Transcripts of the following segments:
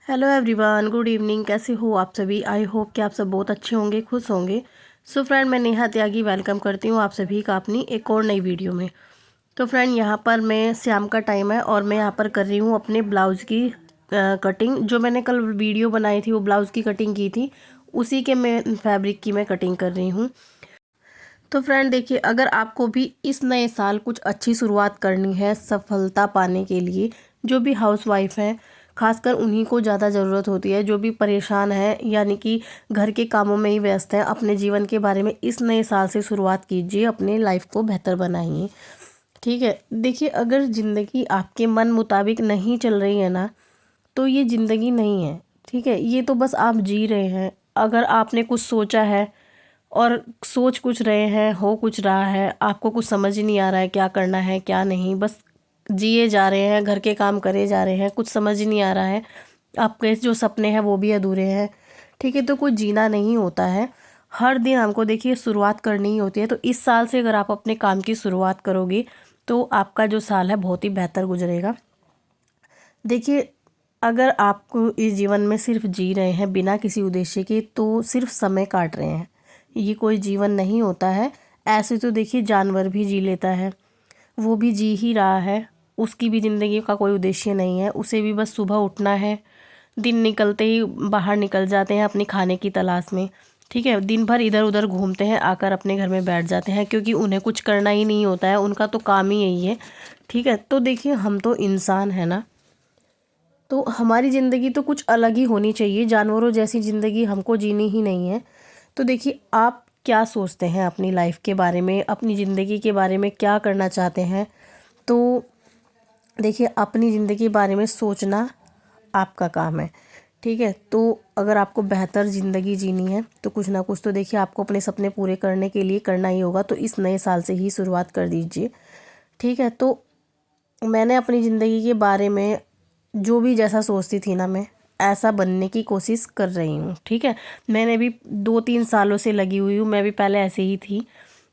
Hello everyone, good evening. कैसे हो आप सभी? आई होप कि आप सब बहुत अच्छे होंगे, खुश होंगे। सो फ्रेंड, मैं नेहा त्यागी वेलकम करती हूँ आप सभी का अपनी एक और नई वीडियो में। तो फ्रेंड, यहाँ पर मैं शाम का टाइम है और मैं यहाँ पर कर रही हूँ अपने ब्लाउज़ की कटिंग। जो मैंने कल वीडियो बनाई थी वो ब्लाउज़ की कटिंग की थी, उसी के मैं फैब्रिक की मैं कटिंग कर रही हूँ। तो फ्रेंड देखिए, अगर आपको भी इस नए साल कुछ अच्छी शुरुआत करनी है सफलता पाने के लिए, जो भी हाउसवाइफ हैं खासकर उन्हीं को ज़्यादा ज़रूरत होती है। जो भी परेशान है यानी कि घर के कामों में ही व्यस्त हैं, अपने जीवन के बारे में इस नए साल से शुरुआत कीजिए, अपने लाइफ को बेहतर बनाइए। ठीक है, देखिए अगर ज़िंदगी आपके मन मुताबिक नहीं चल रही है ना, तो ये ज़िंदगी नहीं है। ठीक है, ये तो बस आप जी रहे हैं। अगर आपने कुछ सोचा है और सोच कुछ रहे हैं, हो कुछ रहा है, आपको कुछ समझ ही नहीं आ रहा है क्या करना है क्या नहीं, बस जिए जा रहे हैं, घर के काम करे जा रहे हैं, कुछ समझ ही नहीं आ रहा है, आपके जो सपने हैं वो भी अधूरे हैं। ठीक है, तो कोई जीना नहीं होता है। हर दिन हमको देखिए शुरुआत करनी ही होती है। तो इस साल से अगर आप अपने काम की शुरुआत करोगे तो आपका जो साल है बहुत ही बेहतर गुजरेगा। देखिए, अगर आपको इस जीवन में सिर्फ जी रहे हैं बिना किसी उद्देश्य के, तो सिर्फ समय काट रहे हैं। ये कोई जीवन नहीं होता है। ऐसे तो देखिए जानवर भी जी लेता है, वो भी जी ही रहा है, उसकी भी ज़िंदगी का कोई उद्देश्य नहीं है। उसे भी बस सुबह उठना है, दिन निकलते ही बाहर निकल जाते हैं अपनी खाने की तलाश में। ठीक है, दिन भर इधर उधर घूमते हैं, आकर अपने घर में बैठ जाते हैं, क्योंकि उन्हें कुछ करना ही नहीं होता है, उनका तो काम ही यही है। ठीक है, तो देखिए हम तो इंसान है ना, तो हमारी ज़िंदगी तो कुछ अलग ही होनी चाहिए। जानवरों जैसी ज़िंदगी हमको जीनी ही नहीं है। तो देखिए, आप क्या सोचते हैं अपनी लाइफ के बारे में, अपनी ज़िंदगी के बारे में, क्या करना चाहते हैं? तो देखिए, अपनी ज़िंदगी के बारे में सोचना आपका काम है। ठीक है, तो अगर आपको बेहतर ज़िंदगी जीनी है तो कुछ ना कुछ तो देखिए आपको अपने सपने पूरे करने के लिए करना ही होगा। तो इस नए साल से ही शुरुआत कर दीजिए। ठीक है, तो मैंने अपनी ज़िंदगी के बारे में जो भी जैसा सोचती थी ना, मैं ऐसा बनने की कोशिश कर रही हूँ। ठीक है, मैंने भी 2-3 सालों से लगी हुई हूँ। मैं भी पहले ऐसे ही थी,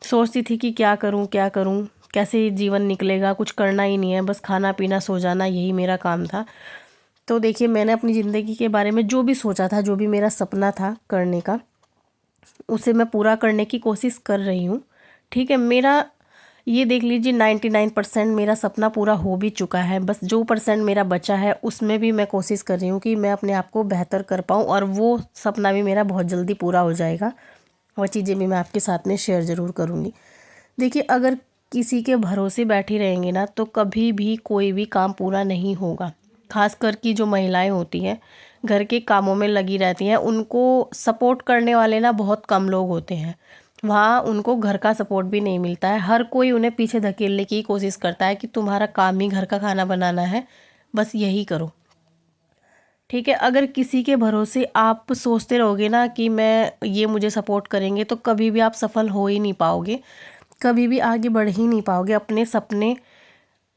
सोचती थी कि क्या करूँ क्या करूँ, कैसे जीवन निकलेगा, कुछ करना ही नहीं है, बस खाना पीना सो जाना, यही मेरा काम था। तो देखिए, मैंने अपनी ज़िंदगी के बारे में जो भी सोचा था, जो भी मेरा सपना था करने का, उसे मैं पूरा करने की कोशिश कर रही हूँ। ठीक है, मेरा ये देख लीजिए 99% मेरा सपना पूरा हो भी चुका है। बस जो परसेंट मेरा बचा है उसमें भी मैं कोशिश कर रही हूँ कि मैं अपने आप को बेहतर कर पाऊँ, और वो सपना भी मेरा बहुत जल्दी पूरा हो जाएगा। वो चीज़ें भी मैं आपके साथ में शेयर ज़रूर करूँगी। देखिए, अगर किसी के भरोसे बैठी रहेंगे ना, तो कभी भी कोई भी काम पूरा नहीं होगा। खास कर कि जो महिलाएं होती हैं, घर के कामों में लगी रहती हैं, उनको सपोर्ट करने वाले ना बहुत कम लोग होते हैं। वहाँ उनको घर का सपोर्ट भी नहीं मिलता है। हर कोई उन्हें पीछे धकेलने की कोशिश करता है कि तुम्हारा काम ही घर का खाना बनाना है, बस यही करो। ठीक है, अगर किसी के भरोसे आप सोचते रहोगे ना कि मैं ये मुझे सपोर्ट करेंगे, तो कभी भी आप सफल हो ही नहीं पाओगे, कभी भी आगे बढ़ ही नहीं पाओगे, अपने सपने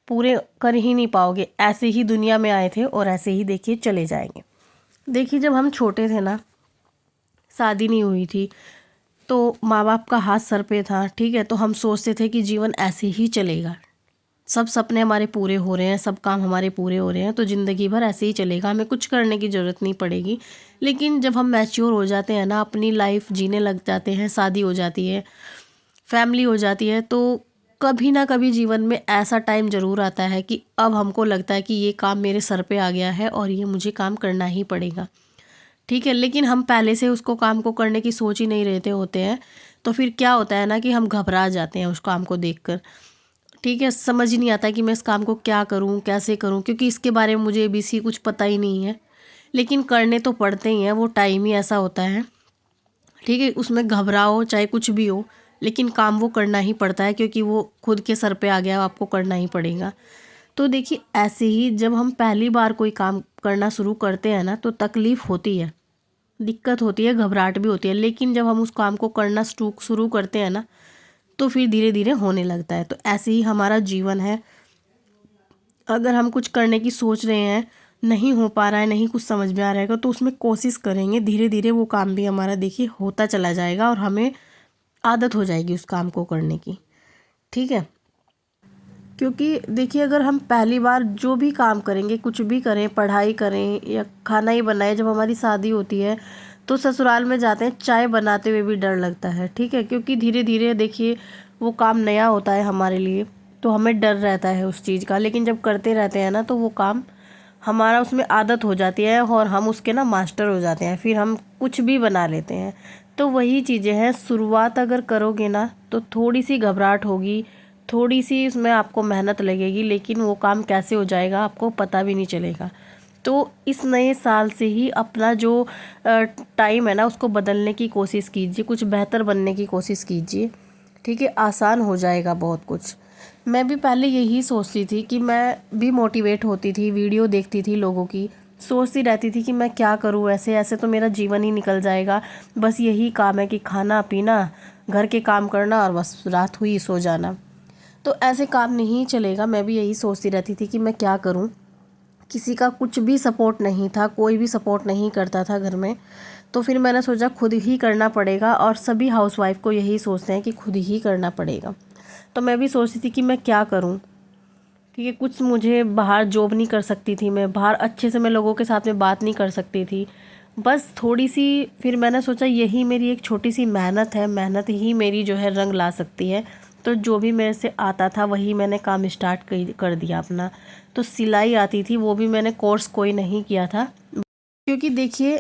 पूरे कर ही नहीं पाओगे। ऐसे ही दुनिया में आए थे और ऐसे ही देखिए चले जाएंगे। देखिए, जब हम छोटे थे ना, शादी नहीं हुई थी, तो माँ बाप का हाथ सर पे था। ठीक है, तो हम सोचते थे कि जीवन ऐसे ही चलेगा, सब सपने हमारे पूरे हो रहे हैं, सब काम हमारे पूरे हो रहे हैं, तो ज़िंदगी भर ऐसे ही चलेगा, हमें कुछ करने की ज़रूरत नहीं पड़ेगी। लेकिन जब हम मैच्योर हो जाते हैं ना, अपनी लाइफ जीने लग जाते हैं, शादी हो जाती है, फैमिली हो जाती है, तो कभी ना कभी जीवन में ऐसा टाइम ज़रूर आता है कि अब हमको लगता है कि ये काम मेरे सर पे आ गया है और ये मुझे काम करना ही पड़ेगा। ठीक है, लेकिन हम पहले से उसको काम को करने की सोच ही नहीं रहते होते हैं। तो फिर क्या होता है ना कि हम घबरा जाते हैं उस काम को देखकर। ठीक है, समझ ही नहीं आता कि मैं इस काम को क्या करूं, कैसे करूं, क्योंकि इसके बारे में मुझे एबीसी कुछ पता ही नहीं है। लेकिन करने तो पड़ते ही हैं, वो टाइम ही ऐसा होता है। ठीक है, उसमें घबराओ चाहे कुछ भी हो, लेकिन काम वो करना ही पड़ता है, क्योंकि वो खुद के सर पे आ गया, आपको करना ही पड़ेगा। तो देखिए, ऐसे ही जब हम पहली बार कोई काम करना शुरू करते हैं ना, तो तकलीफ़ होती है, दिक्कत होती है, घबराहट भी होती है, लेकिन जब हम उस काम को करना शुरू करते हैं ना, तो फिर धीरे धीरे होने लगता है। तो ऐसे ही हमारा जीवन है। अगर हम कुछ करने की सोच रहे हैं, नहीं हो पा रहा है, नहीं कुछ समझ में आ रहा है, तो उसमें कोशिश करेंगे, धीरे धीरे वो काम भी हमारा देखिए होता चला जाएगा और हमें आदत हो जाएगी उस काम को करने की। ठीक है, क्योंकि देखिए अगर हम पहली बार जो भी काम करेंगे, कुछ भी करें, पढ़ाई करें या खाना ही बनाए, जब हमारी शादी होती है तो ससुराल में जाते हैं, चाय बनाते हुए भी डर लगता है, ठीक है, क्योंकि धीरे धीरे देखिए वो काम नया होता है हमारे लिए, तो हमें डर रहता है उस चीज़ का। लेकिन जब करते रहते हैं ना तो वो काम हमारा उसमें आदत हो जाती है और हम उसके ना मास्टर हो जाते हैं, फिर हम कुछ भी बना लेते हैं। तो वही चीज़ें हैं, शुरुआत अगर करोगे ना तो थोड़ी सी घबराहट होगी, थोड़ी सी उसमें आपको मेहनत लगेगी, लेकिन वो काम कैसे हो जाएगा आपको पता भी नहीं चलेगा। तो इस नए साल से ही अपना जो टाइम है ना उसको बदलने की कोशिश कीजिए, कुछ बेहतर बनने की कोशिश कीजिए, ठीक है, आसान हो जाएगा बहुत कुछ। मैं भी पहले यही सोचती थी कि मैं भी मोटिवेट होती थी, वीडियो देखती थी लोगों की, सोचती रहती थी कि मैं क्या करूँ, ऐसे ऐसे तो मेरा जीवन ही निकल जाएगा, बस यही काम है कि खाना पीना, घर के काम करना और बस रात हुई सो जाना। तो ऐसे काम नहीं चलेगा, मैं भी यही सोचती रहती थी कि मैं क्या करूँ। किसी का कुछ भी सपोर्ट नहीं था, कोई भी सपोर्ट नहीं करता था घर में। तो फिर मैंने सोचा खुद ही करना पड़ेगा, और सभी हाउसवाइफ को यही सोचते हैं कि खुद ही करना पड़ेगा। तो मैं भी सोचती थी कि मैं क्या करूं, ठीक है, कुछ मुझे बाहर जॉब नहीं कर सकती थी, मैं बाहर अच्छे से मैं लोगों के साथ में बात नहीं कर सकती थी, बस थोड़ी सी। फिर मैंने सोचा यही मेरी एक छोटी सी मेहनत है, मेहनत ही मेरी जो है रंग ला सकती है। तो जो भी मेरे से आता था वही मैंने काम स्टार्ट कर दिया अपना। तो सिलाई आती थी, वो भी मैंने कोर्स कोई नहीं किया था, क्योंकि देखिए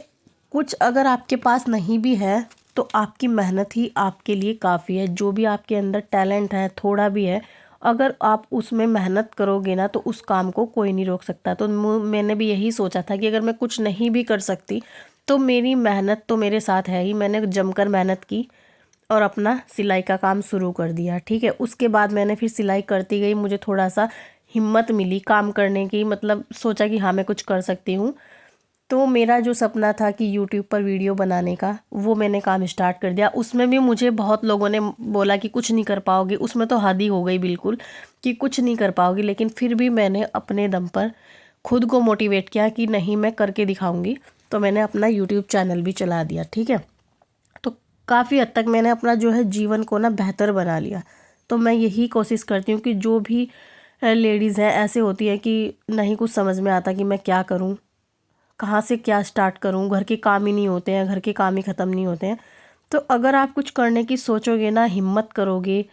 कुछ अगर आपके पास नहीं भी है तो आपकी मेहनत ही आपके लिए काफ़ी है। जो भी आपके अंदर टैलेंट है, थोड़ा भी है, अगर आप उसमें मेहनत करोगे ना तो उस काम को कोई नहीं रोक सकता। तो मैंने भी यही सोचा था कि अगर मैं कुछ नहीं भी कर सकती तो मेरी मेहनत तो मेरे साथ है ही। मैंने जमकर मेहनत की और अपना सिलाई का काम शुरू कर दिया, ठीक है। उसके बाद मैंने फिर सिलाई करती गई, मुझे थोड़ा सा हिम्मत मिली काम करने की, मतलब सोचा कि हाँ मैं कुछ कर सकती हूँ। तो मेरा जो सपना था कि यूट्यूब पर वीडियो बनाने का, वो मैंने काम स्टार्ट कर दिया। उसमें भी मुझे बहुत लोगों ने बोला कि कुछ नहीं कर पाओगी, उसमें तो हद ही हो गई बिल्कुल कि कुछ नहीं कर पाओगी, लेकिन फिर भी मैंने अपने दम पर खुद को मोटिवेट किया कि नहीं मैं करके दिखाऊंगी। तो मैंने अपना यूट्यूब चैनल भी चला दिया, ठीक है। तो काफ़ी हद तक मैंने अपना जो है जीवन को ना बेहतर बना लिया। तो मैं यही कोशिश करती हूँ कि जो भी लेडीज़ हैं ऐसे होती है कि नहीं कुछ समझ में आता कि मैं क्या करूँ, कहाँ से क्या स्टार्ट करूँ, घर के काम ही नहीं होते हैं, घर के काम ही ख़त्म नहीं होते हैं। तो अगर आप कुछ करने की सोचोगे ना, हिम्मत करोगे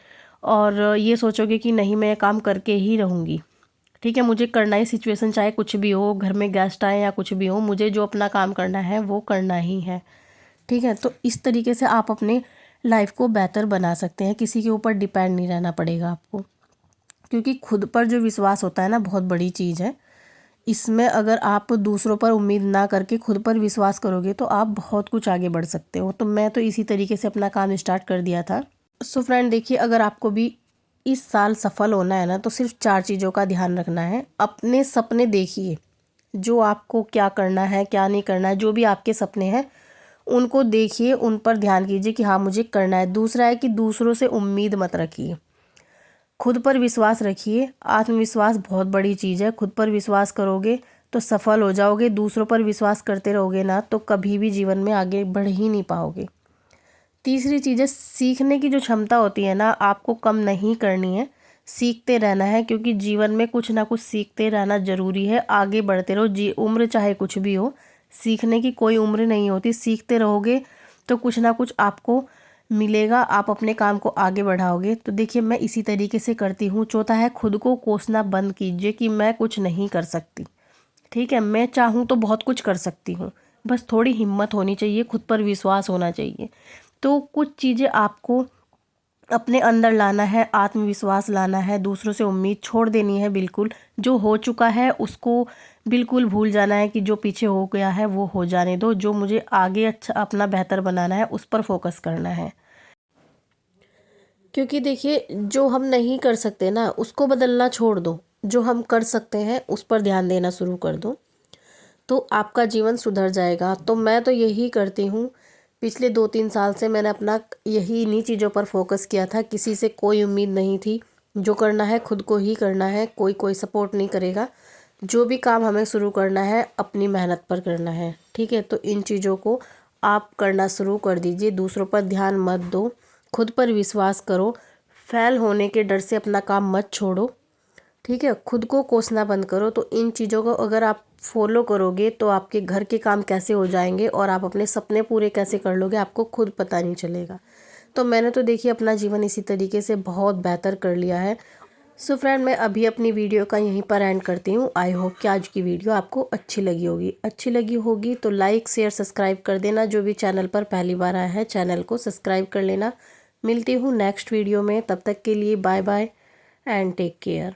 और ये सोचोगे कि नहीं मैं ये काम करके ही रहूँगी, ठीक है, मुझे करना ही, सिचुएशन चाहे कुछ भी हो, घर में गेस्ट आए या कुछ भी हो, मुझे जो अपना काम करना है वो करना ही है, ठीक है। तो इस तरीके से आप अपने लाइफ को बेहतर बना सकते हैं, किसी के ऊपर डिपेंड नहीं रहना पड़ेगा आपको, क्योंकि खुद पर जो विश्वास होता है ना बहुत बड़ी चीज़ है। इसमें अगर आप दूसरों पर उम्मीद ना करके खुद पर विश्वास करोगे तो आप बहुत कुछ आगे बढ़ सकते हो। तो मैं तो इसी तरीके से अपना काम स्टार्ट कर दिया था। सो फ्रेंड देखिए, अगर आपको भी इस साल सफल होना है ना तो सिर्फ 4 चीज़ों का ध्यान रखना है। अपने सपने देखिए, जो आपको क्या करना है क्या नहीं करना है, जो भी आपके सपने हैं उनको देखिए, उन पर ध्यान कीजिए कि हाँ मुझे करना है। दूसरा है कि दूसरों से उम्मीद मत रखिए, खुद पर विश्वास रखिए। आत्मविश्वास बहुत बड़ी चीज़ है, खुद पर विश्वास करोगे तो सफल हो जाओगे। दूसरों पर विश्वास करते रहोगे ना तो कभी भी जीवन में आगे बढ़ ही नहीं पाओगे। तीसरी चीज़ है, सीखने की जो क्षमता होती है ना आपको कम नहीं करनी है, सीखते रहना है, क्योंकि जीवन में कुछ ना कुछ सीखते रहना ज़रूरी है। आगे बढ़ते रहो, जी उम्र चाहे कुछ भी हो, सीखने की कोई उम्र नहीं होती। सीखते रहोगे तो कुछ ना कुछ आपको मिलेगा, आप अपने काम को आगे बढ़ाओगे। तो देखिए मैं इसी तरीके से करती हूँ। चौथा है, खुद को कोसना बंद कीजिए कि मैं कुछ नहीं कर सकती, ठीक है। मैं चाहूँ तो बहुत कुछ कर सकती हूँ, बस थोड़ी हिम्मत होनी चाहिए, खुद पर विश्वास होना चाहिए। तो कुछ चीज़ें आपको अपने अंदर लाना है, आत्मविश्वास लाना है, दूसरों से उम्मीद छोड़ देनी है बिल्कुल। जो हो चुका है उसको बिल्कुल भूल जाना है कि जो पीछे हो गया है वो हो जाने दो। जो मुझे आगे अच्छा अपना बेहतर बनाना है उस पर फोकस करना है, क्योंकि देखिए जो हम नहीं कर सकते ना उसको बदलना छोड़ दो, जो हम कर सकते हैं उस पर ध्यान देना शुरू कर दो, तो आपका जीवन सुधर जाएगा। तो मैं तो यही करती हूँ। पिछले 2-3 साल से मैंने अपना यही इन्हीं चीज़ों पर फोकस किया था। किसी से कोई उम्मीद नहीं थी, जो करना है खुद को ही करना है, कोई कोई सपोर्ट नहीं करेगा। जो भी काम हमें शुरू करना है अपनी मेहनत पर करना है, ठीक है। तो इन चीज़ों को आप करना शुरू कर दीजिए, दूसरों पर ध्यान मत दो, खुद पर विश्वास करो, फेल होने के डर से अपना काम मत छोड़ो, ठीक है, खुद को कोसना बंद करो। तो इन चीज़ों को अगर आप फॉलो करोगे तो आपके घर के काम कैसे हो जाएंगे और आप अपने सपने पूरे कैसे कर लोगे आपको खुद पता नहीं चलेगा। तो मैंने तो देखिए अपना जीवन इसी तरीके से बहुत बेहतर कर लिया है। सो फ्रेंड, मैं अभी अपनी वीडियो का यहीं पर एंड करती हूँ। आई होप कि आज की वीडियो आपको अच्छी लगी होगी तो लाइक शेयर सब्सक्राइब कर देना। जो भी चैनल पर पहली बार आया है चैनल को सब्सक्राइब कर लेना। मिलती हूँ नेक्स्ट वीडियो में, तब तक के लिए bye bye and take care.